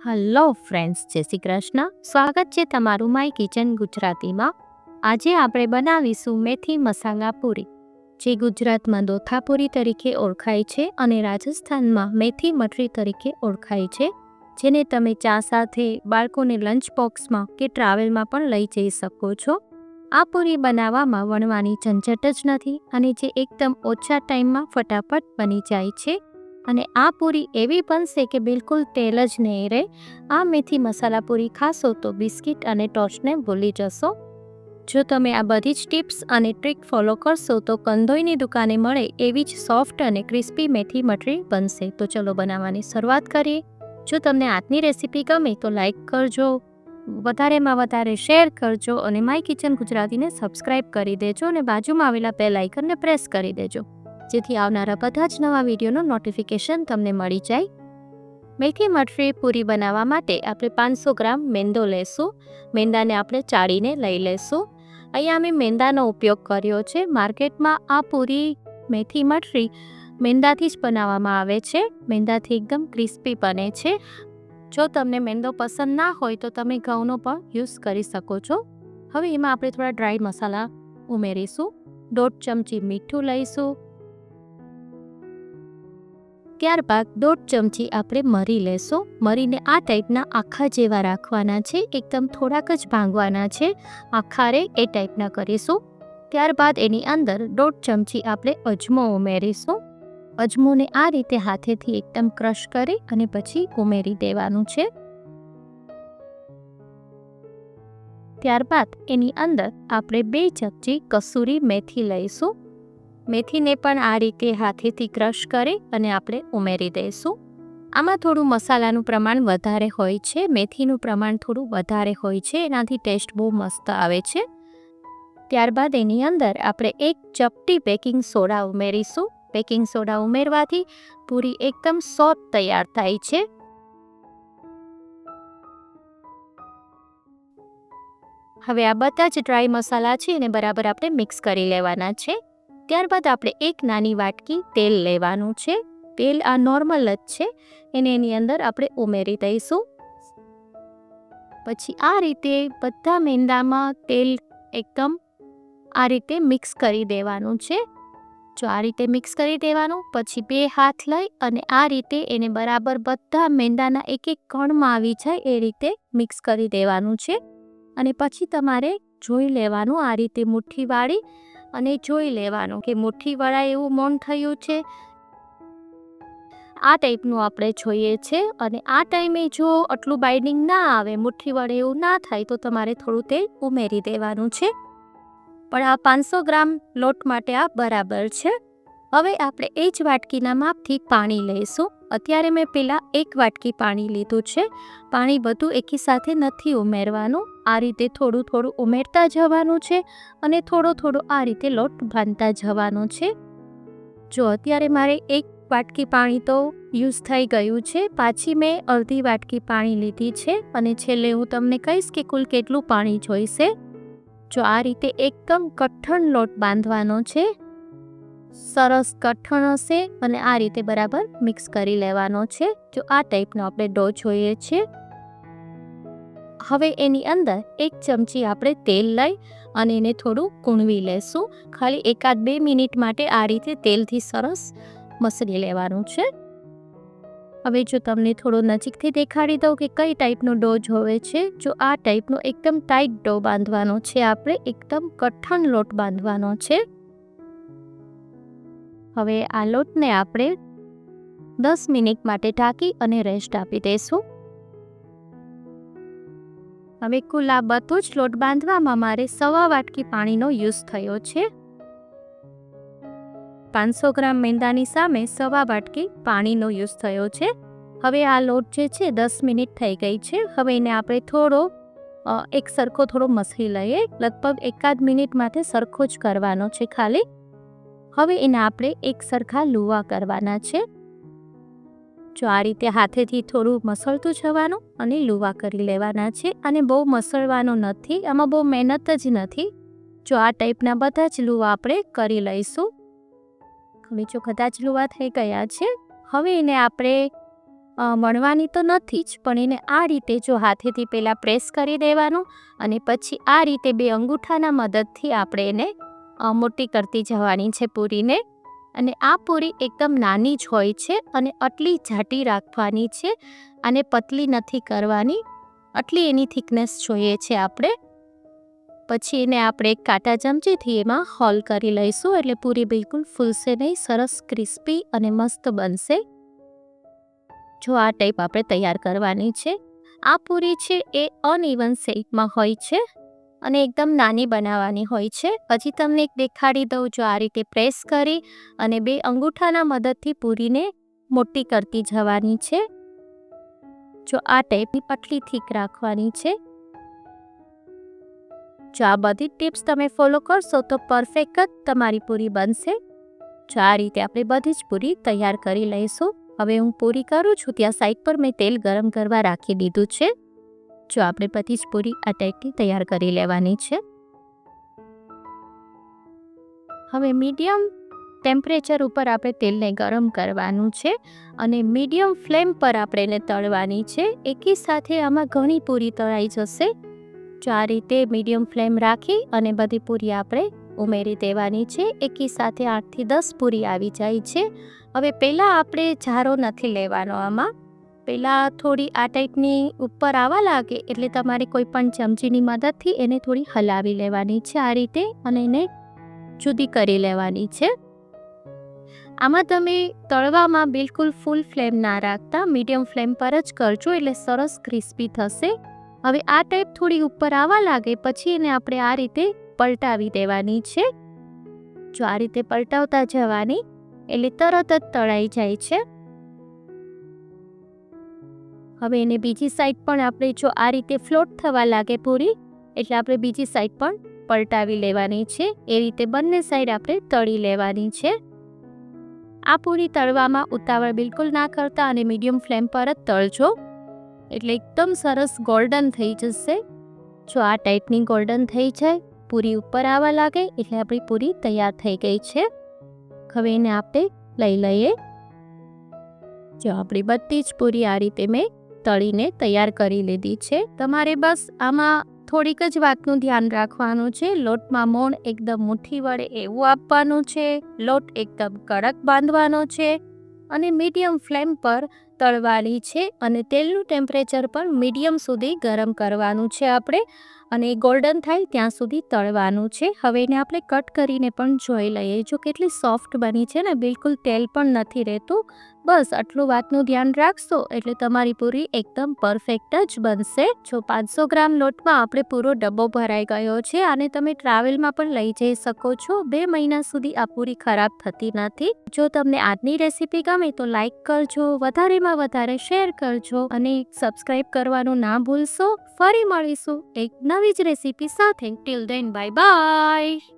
Hello friends, જય શ્રી કૃષ્ણ. સ્વાગત છે તમારું માય કિચન ગુજરાતીમાં. આજે આપણે બનાવીશું મેથી મસાલા પૂરી, જે ગુજરાતમાં દોથાપુરી તરીકે ઓળખાય છે અને રાજસ્થાનમાં મેથી મઠરી તરીકે ઓળખાય છે, જેને તમે ચા સાથે, બાળકોને લંચ બોક્સમાં કે ટ્રાવેલમાં પણ લઈ જઈ શકો છો. આ પૂરી બનાવવામાં વણવાની ઝંઝટ જ નથી અને જે એકદમ ઓછા ટાઈમમાં ફટાફટ બની જાય છે. અને આ પૂરી એવી બનશે કે બિલકુલ તેલ જ નહીં રહે. આ મેથી મસાલા પૂરી ખાશો તો બિસ્કિટ અને ટોસ્ટને ભૂલી જશો. જો તમે આ બધી જ ટિપ્સ અને ટ્રીક ફોલો કરશો તો કંદોઈની દુકાને મળે એવી જ સોફ્ટ અને ક્રિસ્પી મેથી મઠરી બનશે. તો ચલો બનાવવાની શરૂઆત કરીએ. જો તમને આજની રેસીપી ગમે તો લાઈક કરજો, વધારેમાં વધારે શેર કરજો અને માય કિચન ગુજરાતીને સબસ્ક્રાઈબ કરી દેજો અને બાજુમાં આવેલા બેલ આઇકનને પ્રેસ કરી દેજો, જેથી આવનારા બધા જ નવા વિડીયોનું નોટિફિકેશન તમને મળી જાય. મેથી મઠરી પૂરી બનાવવા માટે આપણે 500 ગ્રામ મેંદો લેશું. મેંદાને આપણે ચાળીને લઈ લેશું. અહીંયા અમે મેંદાનો ઉપયોગ કર્યો છે. માર્કેટમાં આ પૂરી મેથી મઠરી મેંદાથી જ બનાવવામાં આવે છે. મેંદાથી એકદમ ક્રિસ્પી બને છે. જો તમને મેંદો પસંદ ના હોય તો તમે ઘઉંનો પણ યુઝ કરી શકો છો. હવે એમાં આપણે થોડા ડ્રાય મસાલા ઉમેરીશું. 1.5 ચમચી મીઠું લઈશું. ત્યારબાદ 1.5 ચમચી આપણે મરી લેશું. મરીને આ ટાઈપના આખા જેવા રાખવાના છે, એકદમ થોડાક જ ભાંગવાના છે, આખા રે એ ટાઈપના કરીશું. ત્યારબાદ એની અંદર 1.5 ચમચી આપણે અજમો ઉમેરીશું. અજમોને આ રીતે હાથેથી એકદમ ક્રશ કરી અને પછી ઉમેરી દેવાનું છે. ત્યારબાદ એની અંદર આપણે 2 ચમચી કસૂરી મેથી લઈશું. મેથીને પણ આ રીતે હાથેથી ક્રશ કરી અને આપણે ઉમેરી દઈશું. આમાં થોડું મસાલાનું પ્રમાણ વધારે હોય છે, મેથીનું પ્રમાણ થોડું વધારે હોય છે, એનાથી ટેસ્ટ બહુ મસ્ત આવે છે. ત્યારબાદ એની અંદર આપણે 1 ચપટી બેકિંગ સોડા ઉમેરીશું. બેકિંગ સોડા ઉમેરવાથી પૂરી એકદમ સોફ્ટ તૈયાર થાય છે. હવે આ બધા જ ડ્રાય મસાલા છે એને બરાબર આપણે મિક્સ કરી લેવાના છે. ત્યારબાદ આપણે 1 નાની વાટકી તેલ લેવાનું છે. તેલ આ નોર્મલ જ છે, એને એની અંદર આપણે ઉમેરી દઈશું. પછી આ રીતે બધા મેંદામાં તેલ એકદમ આ રીતે મિક્સ કરી દેવાનું છે. જો આ રીતે મિક્સ કરી દેવાનું, પછી 2 હાથ લઈ અને આ રીતે એને બરાબર બધા મેંદાના એક એક કણમાં આવી જાય એ રીતે મિક્સ કરી દેવાનું છે. અને પછી તમારે જોઈ લેવાનું, આ રીતે મુઠ્ઠી વાળી અને જોઈ લેવાનું કે મુઠ્ઠી વળાય એવું મોણ થયું છે. આ ટાઈપનું આપણે જોઈએ છે. અને આ ટાઈમે જો આટલું બાઇન્ડિંગ ના આવે, મુઠ્ઠી વળે એવું ના થાય તો તમારે થોડું તેલ ઉમેરી દેવાનું છે. પણ આ 500 ગ્રામ લોટ માટે આ બરાબર છે. હવે આપણે એ જ વાટકીના માપથી પાણી લઈશું. અત્યારે મેં પહેલાં 1 વાટકી પાણી લીધું છે. પાણી બધું એકી સાથે નથી ઉમેરવાનું, આ રીતે થોડું થોડું ઉમેરતા જવાનું છે અને થોડો થોડો આ રીતે લોટ બાંધતા જવાનો છે. જો અત્યારે મારે 1 વાટકી પાણી તો યુઝ થઈ ગયું છે, પાછી મેં અડધી વાટકી પાણી લીધી છે અને છેલ્લે હું તમને કહીશ કે કુલ કેટલું પાણી જોઈશે. જો આ રીતે એકદમ કઠણ લોટ બાંધવાનો છે, સરસ કઠણ હશે અને આ રીતે બરાબર મિક્સ કરી લેવાનો છે. જો આ ટાઈપનો આપણે ડો જોઈએ છે. હવે એની અંદર 1 ચમચી આપણે તેલ લઈ અને એને થોડું કૂણવી લેશું. ખાલી 1-2 મિનિટ માટે આ રીતે તેલથી સરસ મસળી લેવાનું છે. હવે જો તમને થોડો નજીકથી દેખાડી દઉં કે કઈ ટાઈપનો ડો જોવે છે. જો આ ટાઈપનો એકદમ ટાઈટ ડો બાંધવાનો છે, આપણે એકદમ કઠણ લોટ બાંધવાનો છે. હવે આ લોટને આપણે 10 મિનિટ માટે ઢાંકી અને રેસ્ટ આપી દઈશું. હવે કુલ આ બધો જ લોટ બાંધવામાં મારે 1.25 વાટકી પાણીનો યુઝ થયો છે. 500 ગ્રામ મેંદાની સામે 1.25 વાટકી પાણીનો યુઝ થયો છે. હવે આ લોટ જે છે 10 મિનિટ થઈ ગઈ છે. હવે એને આપણે થોડો એક સરખો થોડો મસળી લઈએ. લગભગ 1-8 મિનિટ માટે સરખો જ કરવાનો છે ખાલી. હવે એને આપણે એક સરખા લુવા કરવાના છે. જો આ રીતે હાથેથી થોડું મસળતું જવાનું અને લુવા કરી લેવાના છે. અને બહુ મસળવાનો નથી, આમાં બહુ મહેનત જ નથી. જો આ ટાઈપના બધા જ લુવા આપણે કરી લઈશું. હવે જો કદાચ લુવા થઈ ગયા છે, હવે એને આપણે વણવાની તો નથી જ, પણ એને આ રીતે જો હાથેથી પહેલાં પ્રેસ કરી દેવાનું અને પછી આ રીતે બે અંગૂઠાના મદદથી આપણે એને મોટી કરતી જવાની છે પૂરીને. અને આ પૂરી એકદમ નાની જ હોય છે અને આટલી જાડી રાખવાની છે, અને પતલી નથી કરવાની, આટલી એની થિકનેસ જોઈએ છે આપણે. પછી એને આપણે એક કાંટા ચમચીથી એમાં હોલ કરી લઈશું, એટલે પૂરી બિલકુલ ફૂલશે નહીં, સરસ ક્રિસ્પી અને મસ્ત બનશે. જો આ ટાઈપ આપણે તૈયાર કરવાની છે. આ પૂરી છે એ અનઇવન શેપમાં હોય છે અને એકદમ નાની બનાવવાની હોય છે. હજી તમને એક દેખાડી દઉં. જો આ રીતે પ્રેસ કરી અને બે અંગૂઠાના મદદથી પૂરીને મોટી કરતી જવાની છે. જો આ ટાઈપની પતલી થીક રાખવાની છે. જો આ બધી ટિપ્સ તમે ફોલો કરશો તો પરફેક્ટ જ તમારી પૂરી બનશે. જો આ રીતે આપણે બધી જ પૂરી તૈયાર કરી લઈશું. હવે હું પૂરી કરું છું ત્યાં સાઈડ પર મેં તેલ ગરમ કરવા રાખી દીધું છે. જો આપણે બધી જ પૂરી આ ટાઈપની તૈયાર કરી લેવાની છે. હવે મીડિયમ ટેમ્પરેચર ઉપર આપણે તેલને ગરમ કરવાનું છે અને મીડિયમ ફ્લેમ પર આપણે એને તળવાની છે. એકી સાથે આમાં ઘણી પૂરી તળાઈ જશે. જો આ રીતે મીડિયમ ફ્લેમ રાખી અને બધી પૂરી આપણે ઉમેરી દેવાની છે. એકી સાથે 8 થી 10 પૂરી આવી જાય છે. હવે પહેલાં આપણે જારો નથી લેવાનો. આમાં પહેલાં થોડી આ ટાઈપની ઉપર આવવા લાગે એટલે તમારે કોઈ પણ ચમચીની મદદથી એને થોડી હલાવી લેવાની છે આ રીતે, અને એને જુદી કરી લેવાની છે. આમાં તમે તળવામાં બિલકુલ ફૂલ ફ્લેમ ના રાખતા, મીડિયમ ફ્લેમ પર જ કરજો, એટલે સરસ ક્રિસ્પી થશે. હવે આ ટાઈપ થોડી ઉપર આવવા લાગે પછી એને આપણે આ રીતે પલટાવી દેવાની છે. જો આ રીતે પલટાવતા જવાની એટલે તરત જ તળાઈ જાય છે. હવે એને બીજી સાઈડ પણ આપણે જો આ રીતે ફ્લોટ થવા લાગે પૂરી એટલે આપણે બીજી સાઈડ પણ પલટાવી લેવાની છે. એ રીતે બંને સાઈડ આપણે તળી લેવાની છે. આ પૂરી તળવામાં ઉતાવળ બિલકુલ ના કરતા અને મીડિયમ ફ્લેમ પર જ તળજો, એટલે એકદમ સરસ ગોલ્ડન થઈ જશે. જો આ ટાઈપની ગોલ્ડન થઈ જાય, પૂરી ઉપર આવવા લાગે એટલે આપણી પૂરી તૈયાર થઈ ગઈ છે. હવે એને આપણે લઈ લઈએ. જો આપણી બધી જ પૂરી આ રીતે મેં તળીને તૈયાર કરી લીધી છે. તમારે બસ આમાં થોડીક જ વાતનું ધ્યાન રાખવાનું છે. લોટમાં મોણ એકદમ મુઠ્ઠી વડે એવું આપવાનું છે. લોટ એકદમ કડક બાંધવાનો છે અને મીડિયમ ફ્લેમ પર તળવાની છે, અને તેલનું ટેમ્પરેચર પણ મીડિયમ સુધી ગરમ કરવાનું છે આપણે, અને ગોલ્ડન થાય ત્યાં સુધી તળવાનું છે. હવે એને આપણે કટ કરીને પણ જોઈ લઈએ. જો કેટલી સોફ્ટ બની છે ને, બિલકુલ તેલ પણ નથી રહેતું. બસ આટલું વાતનું ધ્યાન રાખશો એટલે તમારી પૂરી એકદમ પરફેક્ટ જ બનશે. જો 500 ગ્રામ લોટમાં આપણે પૂરો ડબ્બો ભરાઈ ગયો છે. આને તમે ટ્રાવેલમાં પણ લઈ જઈ શકો છો. 2 મહિના સુધી આ પૂરી ખરાબ થતી નથી. જો તમને આજની રેસીપી ગમે તો લાઈક કરજો, વધારેમાં વધારે શેર કરજો અને સબસ્ક્રાઈબ કરવાનું ના ભૂલશો. ફરી મળીશું એક નવી જ રેસીપી સાથે. Till then bye bye.